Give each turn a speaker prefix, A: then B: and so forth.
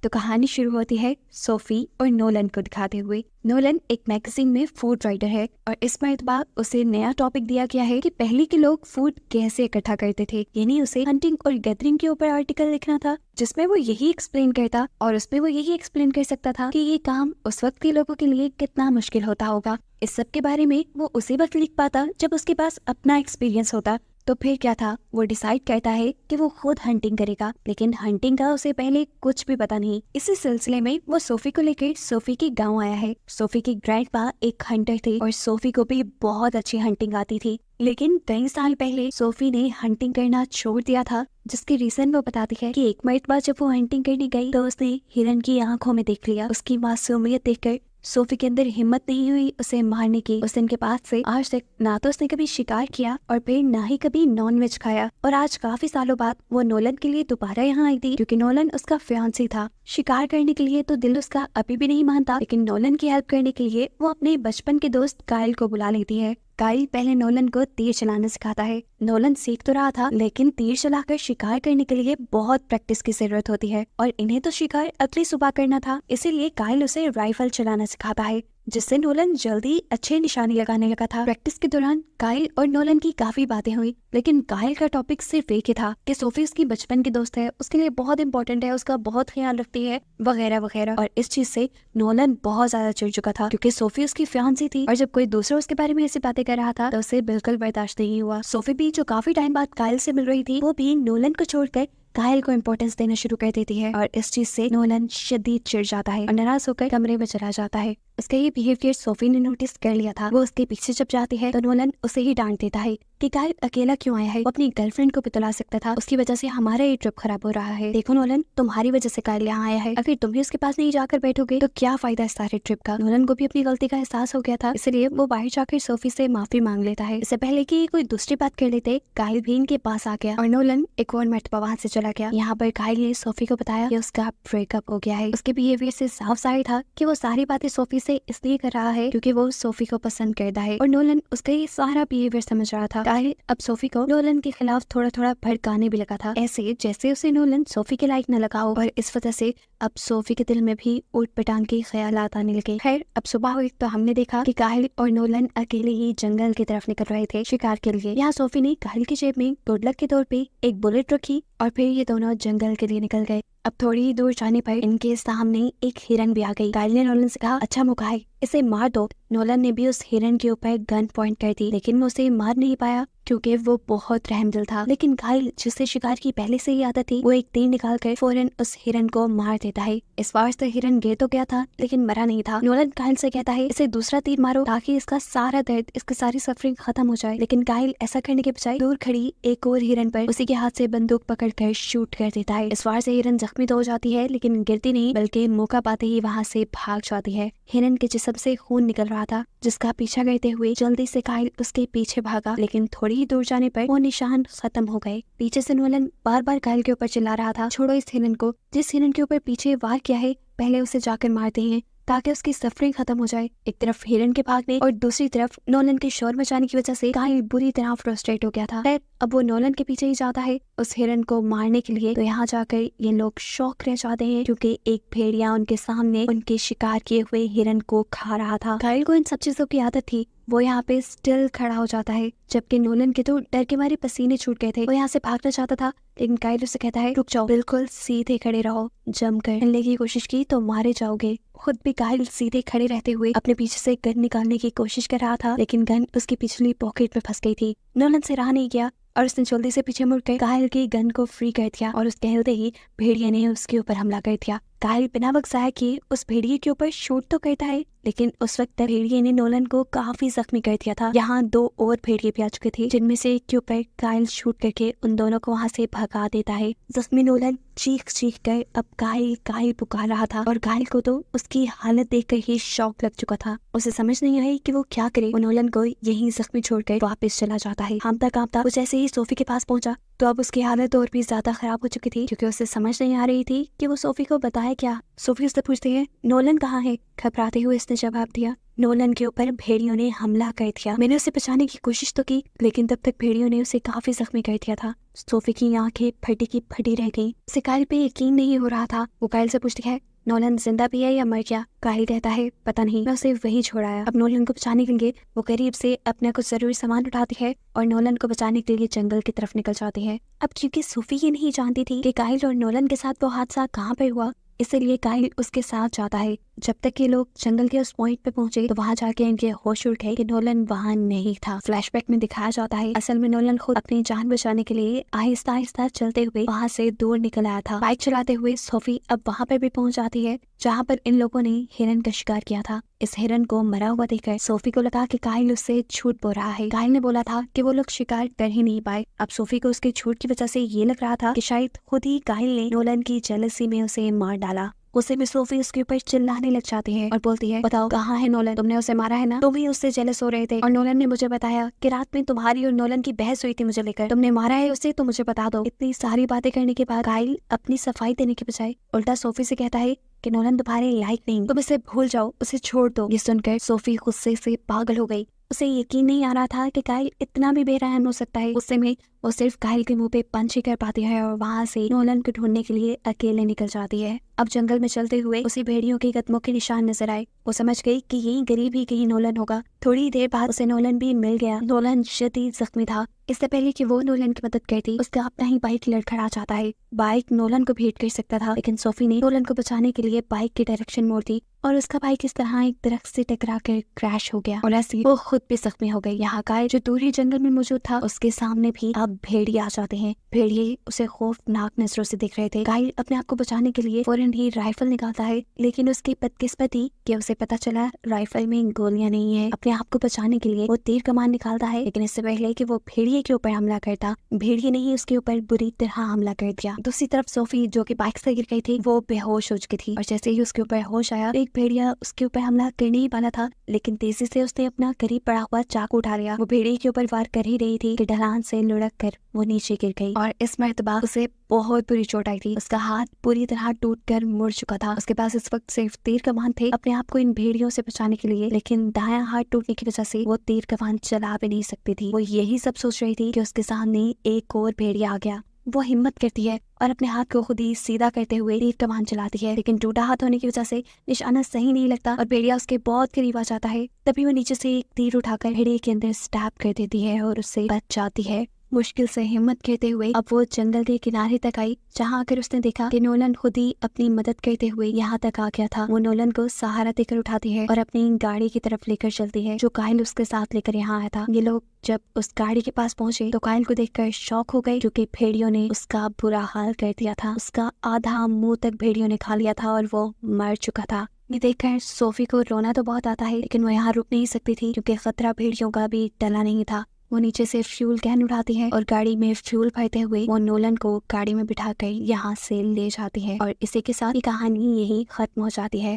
A: तो कहानी शुरू होती है सोफी और नोलन को दिखाते हुए। नोलन एक मैगजीन में फूड राइटर है और इस मरतबा उसे नया टॉपिक दिया गया है कि पहले के लोग फूड कैसे इकट्ठा करते थे, यानी उसे हंटिंग और गैदरिंग के ऊपर आर्टिकल लिखना था जिसमें वो यही एक्सप्लेन करता और उसमें वो यही एक्सप्लेन कर सकता था कि ये काम उस वक्त के लोगों के लिए कितना मुश्किल होता होगा। इस सब के बारे में वो उसी वक्त लिख पाता जब उसके पास अपना एक्सपीरियंस होता। तो फिर क्या था, वो डिसाइड करता है कि वो खुद हंटिंग करेगा, लेकिन हंटिंग का उसे पहले कुछ भी पता नहीं। इसी सिलसिले में वो सोफी को लेकर सोफी के गांव आया है। सोफी की ग्रैंडपा एक हंटर थे और सोफी को भी बहुत अच्छी हंटिंग आती थी, लेकिन कई साल पहले सोफी ने हंटिंग करना छोड़ दिया था, जिसकी रीजन वो बताती है कि एक मरतबा जब वो हंटिंग करने गई तो उसने हिरन की आंखों में देख लिया। उसकी मासूमियत देखकर सोफी के अंदर हिम्मत नहीं हुई उसे मारने की। उस दिन के बाद से आज तक ना तो उसने कभी शिकार किया और फिर ना ही कभी नॉनवेज खाया। और आज काफी सालों बाद वो नोलन के लिए दोबारा यहाँ आई थी, क्योंकि नोलन उसका फियांसी था। शिकार करने के लिए तो दिल उसका अभी भी नहीं मानता, लेकिन नोलन की हेल्प करने के लिए वो अपने बचपन के दोस्त काइल को बुला लेती है। काइल पहले नोलन को तीर चलाना सिखाता है। नोलन सीख तो रहा था, लेकिन तीर चलाकर शिकार करने के लिए बहुत प्रैक्टिस की जरूरत होती है और इन्हें तो शिकार अगली सुबह करना था, इसीलिए काइल उसे राइफल चलाना सिखाता है, जिससे नोलन जल्दी अच्छे निशाने लगाने लगा था। प्रैक्टिस के दौरान काइल और नोलन की काफी बातें हुई, लेकिन काइल का टॉपिक सिर्फ एक ही था कि सोफी उसकी बचपन की दोस्त है, उसके लिए बहुत इंपॉर्टेंट है, उसका बहुत ख्याल रखती है, वगैरह वगैरह। और इस चीज से नोलन बहुत ज्यादा चिढ़ चुका था, क्योंकि सोफी उसकी फियांसी थी और जब कोई दूसरा उसके बारे में ऐसी बातें कर रहा था तो उसे बिल्कुल बर्दाश्त नहीं हुआ। सोफी भी जो काफी टाइम बाद काइल से मिल रही थी, वो भी नोलन को छोड़कर काइल को इम्पोर्टेंस देना शुरू कर देती है और इस चीज से नोलन शदीद चिढ़ जाता है और नाराज होकर कमरे में चला जाता है। उसका ये बिहेवियर सोफी ने नोटिस कर लिया था। वो उसके पीछे जब जाती है तो नोलन उसे ही डांट देता है कि काइल अकेला क्यों आया है, वो अपनी गर्लफ्रेंड को पितला सकता था, उसकी वजह से हमारा ये ट्रिप खराब हो रहा है। देखो नोलन, तुम्हारी वजह से काइल यहाँ आया है, अगर तुम भी उसके पास नहीं जाकर बैठोगे तो क्या फायदा इस सारे ट्रिप का। नोलन को भी अपनी गलती का एहसास हो गया था, इसलिए वो बाहर जाकर सोफी से माफी मांग लेता है। इससे पहले कि कोई दूसरी बात कर लेते, काइल भी इनके पास आ गया और नोलन एक और मरतबा वहाँ से चला गया। यहाँ पर काइल ने सोफी को बताया कि उसका ब्रेकअप हो गया है। उसके बिहेवियर से साफ जाहिर था कि वो सारी बातें सोफी से इसलिए कर रहा है क्योंकि वो सोफी को पसंद करता है और नोलन उसका ये सारा बिहेवियर समझ रहा था। काइल अब सोफी को नोलन के खिलाफ थोड़ा थोड़ा भड़काने भी लगा था, ऐसे जैसे उसे नोलन सोफी के लायक न लगा हो, और इस वजह से अब सोफी के दिल में भी ऊट पटांग के ख्यालात आने लगे। खैर अब सुबह हुई तो हमने देखा कि काइल और नोलन अकेले ही जंगल की तरफ निकल रहे थे शिकार के लिए। यहाँ सोफी ने काइल की जेब में गुड लक के तौर पे एक बुलेट रखी और फिर ये दोनों जंगल के लिए निकल गए। अब थोड़ी ही दूर जाने पर इनके सामने एक हिरन भी आ गई। काइल ने नोलन से कहा, अच्छा मौका है, इसे मार दो। नोलन ने भी उस हिरन के ऊपर गन पॉइंट कर दी, लेकिन वो उसे मार नहीं पाया क्योंकि वो बहुत रहमदिल था। लेकिन काइल, जिसे शिकार की पहले से ही आदत थी, वो एक तीर निकाल कर फौरन उस हिरन को मार देता है। इस बार तो हिरन गिर तो गया था लेकिन मरा नहीं था। नोलन काइल से कहता है, इसे दूसरा तीर मारो ताकि इसका सारा दर्द, इसकी सारी सफरिंग खत्म हो जाए। लेकिन काइल ऐसा करने के बजाय दूर खड़ी एक और हिरन पर उसी के हाथ से बंदूक पकड़कर शूट कर देता है। इस बार से हिरन जख्मी तो हो जाती है लेकिन गिरती नहीं, बल्कि मौका पाते ही वहाँ से भाग जाती है। हिरन के जिस्म से खून निकल रहा था, जिसका पीछा करते हुए जल्दी से काइल उसके पीछे भागा, लेकिन थोड़ी ही दूर जाने पर वो निशान खत्म हो गए। पीछे से नोलन बार बार काइल के ऊपर चिल्ला रहा था, छोड़ो इस हिरन को, जिस हिरन के ऊपर पीछे वार किया है पहले उसे जाकर मारते हैं ताकि उसकी सफरिंग खत्म हो जाए। एक तरफ हिरन के भागने और दूसरी तरफ नोलन के शोर मचाने की वजह से काइल बुरी तरह फ्रस्ट्रेट हो गया था। खैर अब वो नोलन के पीछे ही जाता है उस हिरन को मारने के लिए। तो यहाँ जाकर ये लोग शौक रह जाते हैं क्योंकि एक भेड़िया उनके सामने उनके शिकार किए हुए हिरन को खा रहा था। काइल को इन सब चीजों की आदत थी, वो यहाँ पे स्टिल खड़ा हो जाता है, जबकि नोलन के तो डर के मारे पसीने छूट गए थे। वो यहाँ से भागना चाहता था, लेकिन काइल उसे कहता है, रुक जाओ, बिल्कुल सीधे खड़े रहो, जमकर हिलने की कोशिश की तो मारे जाओगे। खुद भी काइल सीधे खड़े रहते हुए अपने पीछे से गन निकालने की कोशिश कर रहा था, लेकिन गन उसकी पिछली पॉकेट में फंस गई थी। नोलन से रहा नहीं गया और उसने जल्दी से पीछे मुड़कर काइल की गन को फ्री कर दिया और उसके हिलते ही भेड़िया ने उसके ऊपर हमला कर दिया। काइल बिना वक्त जाया किए उस भेड़िए के ऊपर शूट तो करता है, लेकिन उस वक्त तक भेड़िए ने नोलन को काफी जख्मी कर दिया था। यहाँ दो और भेड़िए भी आ चुके थे, जिनमें से एक के ऊपर काइल शूट करके उन दोनों को वहाँ से भगा देता है। जख्मी नोलन चीख चीख कर अब काइल काइल पुकार रहा था और काइल को तो उसकी हालत देखकर ही शौक लग चुका था। उसे समझ नहीं आई कि वो क्या करे। वो नोलन को यहीं जख्मी छोड़कर वापस चला जाता है। कांपता कांपता वो जैसे ही सोफी के पास पहुंचा तो अब उसकी हालत और भी ज्यादा खराब हो चुकी थी, क्योंकि उसे समझ नहीं आ रही थी कि वो सोफी को बताए क्या। सोफी उससे पूछती है, नोलन कहाँ है? घबराते हुए इसने जवाब दिया, नोलन के ऊपर भेड़ियों ने हमला कर दिया। मैंने उसे बचाने की कोशिश तो की, लेकिन तब तक भेड़ियों ने उसे काफी जख्मी कर दिया था। सोफी की आंखें फटी की फटी रह गई। उसे काइल पे यकीन नहीं हो रहा था। वो काइल से पूछती है, नोलन जिंदा भी है या मर गया? काइल कहता है, पता नहीं, मैं उसे वही छोड़ाया। अब नोलन को बचाने के लिए वो करीब से अपना कुछ जरूरी सामान उठाती है और नोलन को बचाने के लिए जंगल की तरफ निकल जाती है। अब क्योंकि सोफी ये नहीं जानती थी कि काइल और नोलन के साथ वो हादसा कहाँ पे हुआ, इसलिए काइल उसके साथ जाता है। जब तक ये लोग जंगल के उस पॉइंट पे पहुंचे तो वहां जाके इनके होश उड़ गए कि नोलन वहां नहीं था। फ्लैशबैक में दिखाया जाता है असल में नोलन खुद अपनी जान बचाने के लिए आहिस्ता आहिस्ता चलते हुए वहां से दूर निकल आया था। बाइक चलाते हुए सोफी अब वहां पर भी पहुंच जाती है जहाँ पर इन लोगों ने हिरन का शिकार किया था। इस हिरन को मरा हुआ देखकर सोफी को लगा कि काइल उससे झूठ बोल रहा है। काइल ने बोला था कि वो लोग शिकार कर ही नहीं पाए। अब सोफी को उसके झूठ की वजह से ये लग रहा था कि शायद खुद ही काइल ने नोलन की जेलसी में उसे मार डाला। उसे भी सोफी उसके ऊपर चिल्लाने लग जाती है और बोलती है, बताओ कहाँ है नोलन? तुमने उसे मारा है ना? तुम ही उससे जेलस हो रहे थे और नोलन ने मुझे बताया कि रात में तुम्हारी और नोलन की बहस हुई थी मुझे लेकर। तुमने मारा है उसे तो मुझे बता दो। इतनी सारी बातें करने के बाद काइल अपनी सफाई देने के बजाय उल्टा सोफी से कहता है कि नोलन तुम्हारे लायक नहीं, तुम इसे भूल जाओ, उसे छोड़ दो। ये सुनकर सोफी गुस्से से पागल हो गई। उसे यकीन नहीं आ रहा था कि काइल इतना भी बेरहम हो सकता है। गुस्से में वो सिर्फ काइल के मुंह पे पंच ही कर पाती है और वहां से नोलन को ढूंढने के लिए अकेले निकल जाती है। अब जंगल में चलते हुए उसे भेड़ियों के कदमों के निशान नजर आए। वो समझ गई कि यही गरीब ही कहीं नोलन होगा। थोड़ी देर बाद उसे नोलन भी मिल गया। नोलन शदीद जख्मी था। इससे पहले कि वो नोलन की मदद करती, उसका अपना ही बाइक लड़खड़ा जाता है। बाइक नोलन को भी हिट कर सकता था, लेकिन सोफी ने नोलन को बचाने के लिए बाइक की डायरेक्शन मोड़ दी और उसका बाइक इस तरह एक दरख्त से टकरा कर क्रैश हो गया और ऐसे वो खुद भी जख्मी हो गई। यहाँ काइल जो दूर ही जंगल में मौजूद था, उसके सामने भी अब भेड़िए आ जाते हैं। भेड़िए उसे खौफनाक नजरों से देख रहे थे। काइल अपने आप को बचाने के लिए फौरन ही राइफल निकालता है, लेकिन उसकी बदकिस्मती कि उसे पता चला राइफल में गोलियां नहीं है। अपने आप को बचाने के लिए वो तीर कमान निकालता है, लेकिन इससे पहले कि वो भेड़िए के ऊपर हमला करता, भेड़िए ने ही उसके ऊपर बुरी तरह हमला कर दिया। दूसरी तरफ सोफी जो कि बाइक से गिर गई थी, वो बेहोश हो चुकी थी और जैसे ही उसके ऊपर होश आया, एक भेड़िया उसके ऊपर हमला करने ही वाला था, लेकिन तेजी से उसने अपना करीब पड़ा हुआ चाकू उठा लिया। वो भेड़िए के ऊपर वार कर ही रही थी कि ढलान से लुढ़क कर वो नीचे गिर गई और इस मर्तबा उसे बहुत बुरी चोट आई थी। उसका हाथ पूरी तरह टूटकर मुड़ चुका था। उसके पास इस वक्त सिर्फ तीर कमान थे अपने आप को इन भेड़ियों से बचाने के लिए, लेकिन दायां हाथ टूटने की वजह से वो तीर कमान चला भी नहीं सकती थी। वो यही सब सोच रही थी कि उसके सामने एक और भेड़िया आ गया। वो हिम्मत करती है और अपने हाथ को खुद ही सीधा करते हुए तीर कमान चलाती है, लेकिन टूटा हाथ होने की वजह से निशाना सही नहीं लगता और भेड़िया उसके बहुत करीब आ जाता है। तभी वो नीचे से एक तीर उठाकर भेड़िए के अंदर स्टैब कर देती है और उससे बच जाती है। मुश्किल से हिम्मत करते हुए अब वो जंगल के किनारे तक आई, जहाँ आकर उसने देखा कि नोलन खुद ही अपनी मदद करते हुए यहाँ तक आ गया था। वो नोलन को सहारा देकर उठाती है और अपनी गाड़ी की तरफ लेकर चलती है जो काइल उसके साथ लेकर यहाँ आया था। ये लोग जब उस गाड़ी के पास पहुंचे तो काइल को देखकर शॉक हो गए, क्योंकि भेड़ियों ने उसका बुरा हाल कर दिया था। उसका आधा मुंह तक भेड़ियों ने खा लिया था और वो मर चुका था। ये देखकर सोफी को रोना तो बहुत आता है, लेकिन वो यहाँ रुक नहीं सकती थी क्योंकि खतरा भेड़ियों का भी टला नहीं था। वो नीचे से फ्यूल कैन उठाती है और गाड़ी में फ्यूल भरते हुए वो नोलन को गाड़ी में बिठाकर यहाँ से ले जाती है और इसी के साथ ये कहानी यही खत्म हो जाती है।